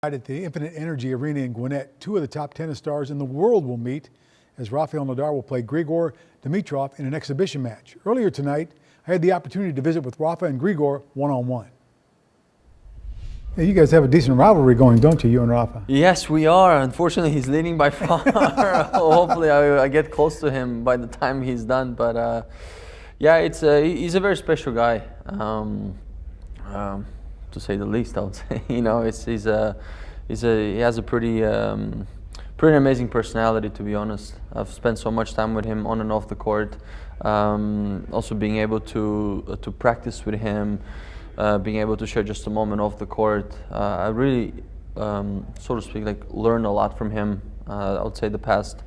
At the Infinite Energy Arena in Gwinnett, two of the top tennis stars in the world will meet as Rafael Nadal will play Grigor Dimitrov in an exhibition match. Earlier tonight, I had the opportunity to visit with Rafa and Grigor one-on-one. Yeah, you guys have a decent rivalry going, don't you, you and Rafa? Yes, we are. Unfortunately, he's leading by far. Hopefully, I get close to him by the time he's done. But yeah, he's a very special guy, to say the least. I would say, he has a pretty amazing personality. To be honest, I've spent so much time with him on and off the court. Also, being able to practice with him. Being able to share just a moment off the court, I really, so to speak, learned a lot from him. I would say the past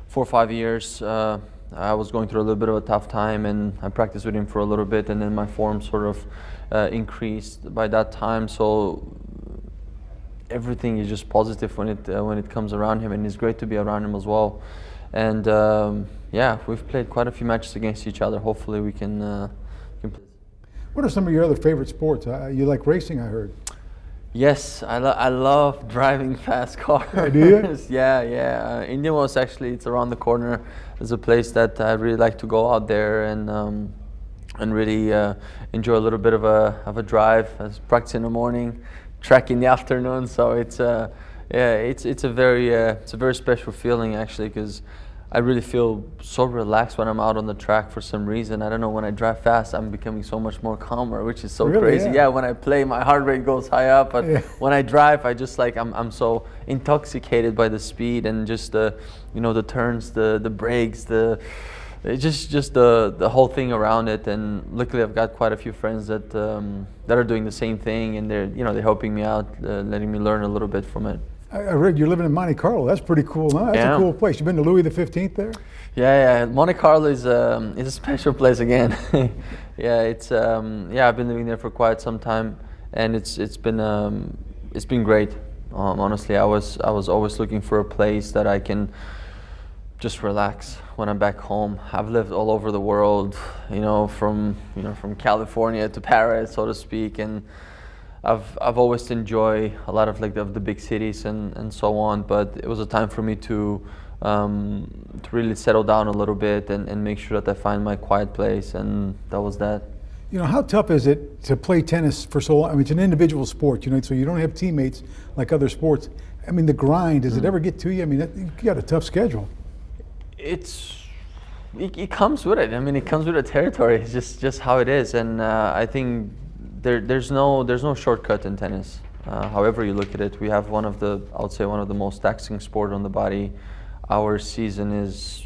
4 or 5 years, I was going through a little bit of a tough time, and I practiced with him for a little bit, and then my form sort of increased by that time. So everything is just positive when it comes around him, and it's great to be around him as well. And yeah, we've played quite a few matches against each other. Hopefully, we can play. What are some of your other favorite sports? You like racing, I heard. Yes, I love driving fast cars. Oh, do you? Yeah. Indian Wells, actually, it's around the corner. It's a place that I really like to go out there and really enjoy a little bit of a drive. I practice in the morning, track in the afternoon. So it's a very special feeling, actually, because I really feel so relaxed when I'm out on the track for some reason. I don't know, when I drive fast, I'm becoming so much more calmer, which is so really, crazy. Yeah. Yeah, when I play, my heart rate goes high up, but when I drive, I just I'm so intoxicated by the speed and just the turns, the brakes, just the whole thing around it. And luckily, I've got quite a few friends that are doing the same thing, and they're helping me out, letting me learn a little bit from it. I read you're living in Monte Carlo. That's pretty cool, huh? That's a cool place. You've been to Louis XV there? Yeah. Monte Carlo is a special place again. Yeah, I've been living there for quite some time, and it's been great. Honestly, I was always looking for a place that I can just relax when I'm back home. I've lived all over the world, from California to Paris, so to speak, and I've always enjoyed a lot of the big cities and so on, but it was a time for me to really settle down a little bit and make sure that I find my quiet place, and that was that. How tough is it to play tennis for so long? I mean, it's an individual sport, so you don't have teammates like other sports. I mean, the grind, does it ever get to you? I mean, you got a tough schedule. It comes with it. I mean, it comes with the territory. It's just how it is, and I think there's no shortcut in tennis. However you look at it, we have I would say one of the most taxing sport on the body. Our season is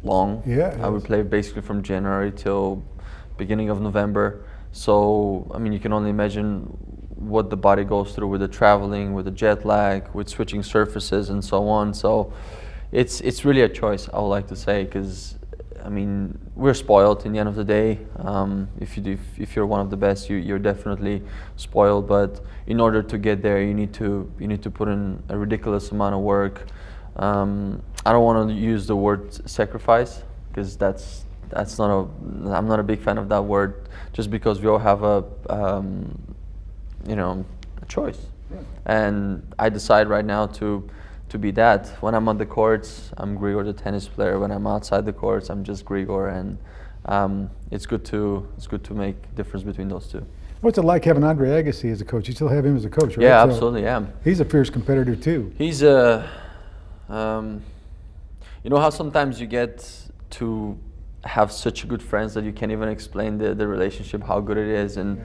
long. Yeah. I would play basically from January till beginning of November. So I mean, you can only imagine what the body goes through with the traveling, with the jet lag, with switching surfaces, and so on. So it's really a choice, I would like to say, because I mean, we're spoiled in the end of the day. If you're one of the best, you're definitely spoiled. But in order to get there, you need to put in a ridiculous amount of work. I don't want to use the word sacrifice, because I'm not a big fan of that word. Just because we all have a choice, and I decide right now to be that. When I'm on the courts, I'm Grigor, the tennis player. When I'm outside the courts, I'm just Grigor, and it's good to make difference between those two. What's it like having Andre Agassi as a coach? You still have him as a coach, right? Yeah, absolutely. Yeah, he's a fierce competitor too. He's how sometimes you get to have such good friends that you can't even explain the relationship, how good it is, and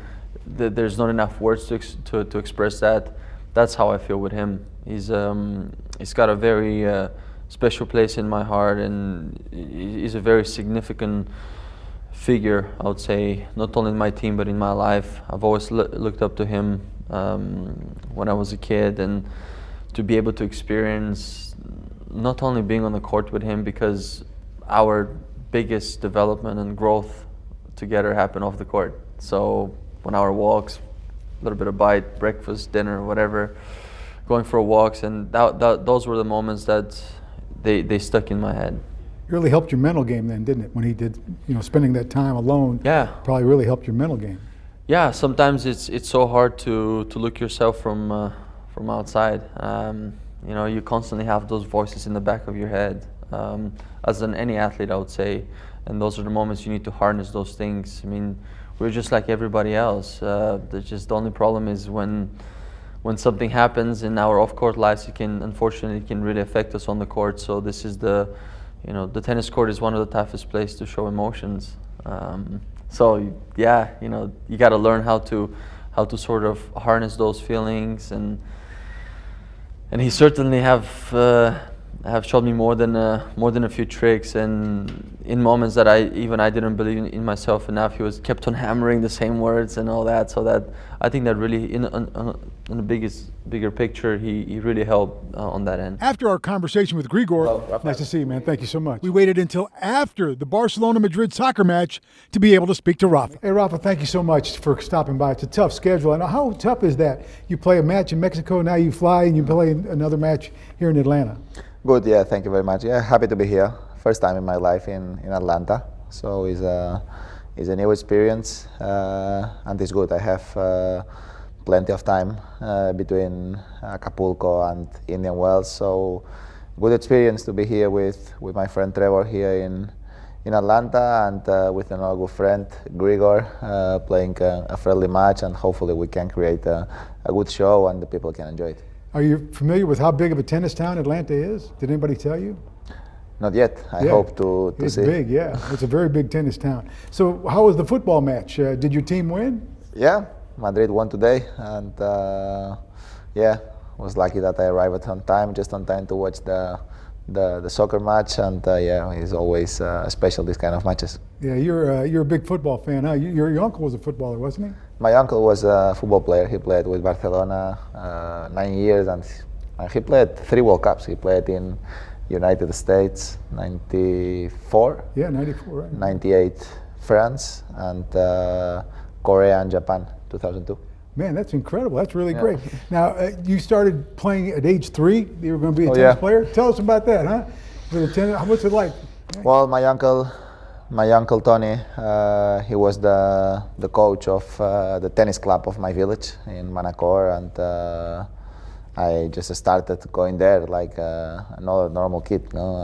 there's not enough words to express that. That's how I feel with him. He's got a very special place in my heart, and he's a very significant figure, I would say, not only in my team but in my life. I've always looked up to him when I was a kid, and to be able to experience not only being on the court with him, because our biggest development and growth together happened off the court. So when our walks, a little bit of bite, breakfast, dinner, whatever, going for walks, and those were the moments that they stuck in my head. It really helped your mental game then, didn't it? When he did, spending that time alone. Yeah. Probably really helped your mental game. Yeah, sometimes it's so hard to look yourself from from outside. You know, you constantly have those voices in the back of your head, as any athlete, I would say, and those are the moments you need to harness those things. I mean, we're just like everybody else. The only problem is when something happens in our off-court lives, unfortunately, it can really affect us on the court. So this is the tennis court is one of the toughest places to show emotions. So yeah, you know, you got to learn how to sort of harness those feelings, and he certainly have showed me more than a few tricks, and in moments that I didn't believe in myself enough, he kept on hammering the same words and all that. So that I think that really in the bigger picture, he really helped on that end. After our conversation with Grigor, nice to see you, man. Thank you so much. We waited until after the Barcelona-Madrid soccer match to be able to speak to Rafa. Hey, Rafa, thank you so much for stopping by. It's a tough schedule. And how tough is that? You play a match in Mexico, now you fly and you play another match here in Atlanta. Good, yeah, thank you very much. Yeah, happy to be here. First time in my life in Atlanta, so it's a new experience, and it's good. I have plenty of time between Acapulco and Indian Wells, so good experience to be here with my friend Trevor here in Atlanta, and with another good friend Grigor, playing a friendly match, and hopefully we can create a good show and the people can enjoy it. Are you familiar with how big of a tennis town Atlanta is? Did anybody tell you? Not yet. I hope to it's see. It's big, yeah. It's a very big tennis town. So how was the football match? Did your team win? Yeah, Madrid won today, and yeah, was lucky that I arrived on time, just on time to watch the soccer match, and yeah, it's always special, these kind of matches. Yeah, you're a big football fan, huh? Your uncle was a footballer, wasn't he? My uncle was a football player. He played with Barcelona 9 years, and he played 3 World Cups. He played in United States, 94. Yeah, 94, right. 98, France, and Korea and Japan, 2002. Man, that's incredible. That's really great. Now, you started playing at age 3. You were going to be a tennis player. Tell us about that, huh? What's it like? Well, my uncle Tony, he was the coach of the tennis club of my village in Manacor, and I just started going there like another normal kid, you know?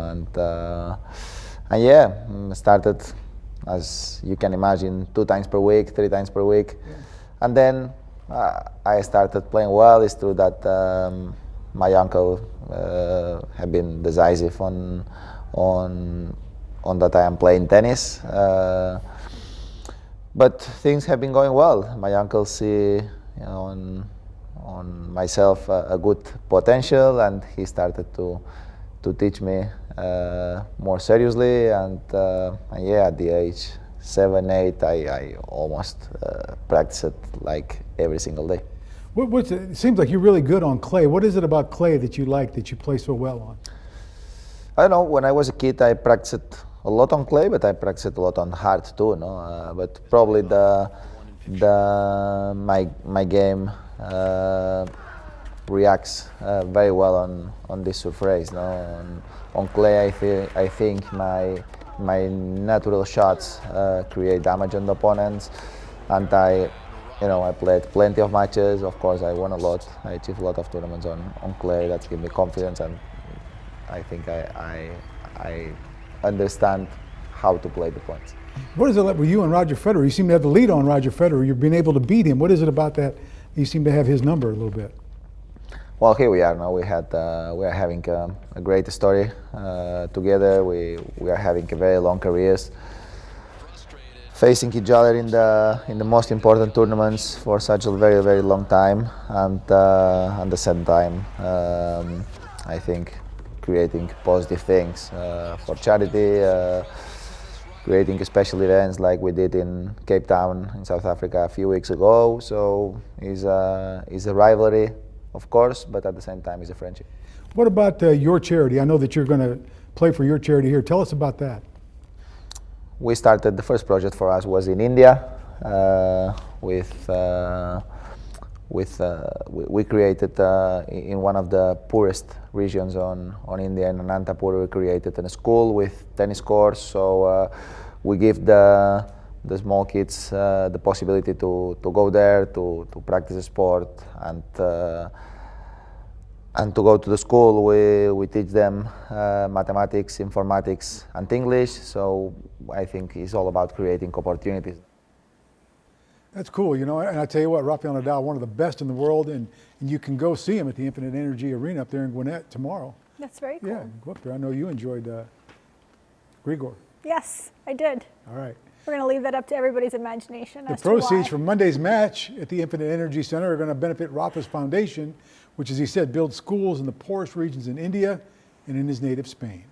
And yeah, started, as you can imagine, 2 times per week, 3 times per week, and then I started playing well. It's true that my uncle had been decisive on that I am playing tennis, but things have been going well. My uncle see, you know, on myself a good potential, and he started to teach me more seriously, and yeah, at the age 7, 8, I almost practiced like every single day. It seems like you're really good on clay. What is it about clay that you like, that you play so well on? I don't know. When I was a kid, I practiced a lot on clay, but I practiced a lot on hard too. No, but probably my game reacts very well on this surface. No, on clay, I think my natural shots create damage on the opponents, and I played plenty of matches. Of course, I won a lot. I achieved a lot of tournaments on clay. That's given me confidence, and I think I understand how to play the points. What is it like with you and Roger Federer? You seem to have the lead on Roger Federer. You've been able to beat him. What is it about that? You seem to have his number a little bit. Well, here we are now. We are having a great story together. We are having a very long careers, facing each other in the most important tournaments for such a very, very long time, and at the same time, I think creating positive things for charity, creating special events like we did in Cape Town in South Africa a few weeks ago. So it's a rivalry, of course, but at the same time it's a friendship. What about your charity? I know that you're going to play for your charity here. Tell us about that. We started, the first project for us was in India. We created in one of the poorest regions on India, in Anantapur, we created a school with tennis courts. So we give the small kids the possibility to go there to practice a sport, and And to go to the school, we teach them mathematics, informatics, and English. So I think it's all about creating opportunities. That's cool, you know, and I tell you what, Rafael Nadal, one of the best in the world, and you can go see him at the Infinite Energy Arena up there in Gwinnett tomorrow. That's very cool. Yeah, go up there. I know you enjoyed Grigor. Yes, I did. All right. We're going to leave that up to everybody's imagination. The as to why. proceeds from Monday's match at the Infinite Energy Center are going to benefit Rafa's foundation, which, as he said, builds schools in the poorest regions in India and in his native Spain.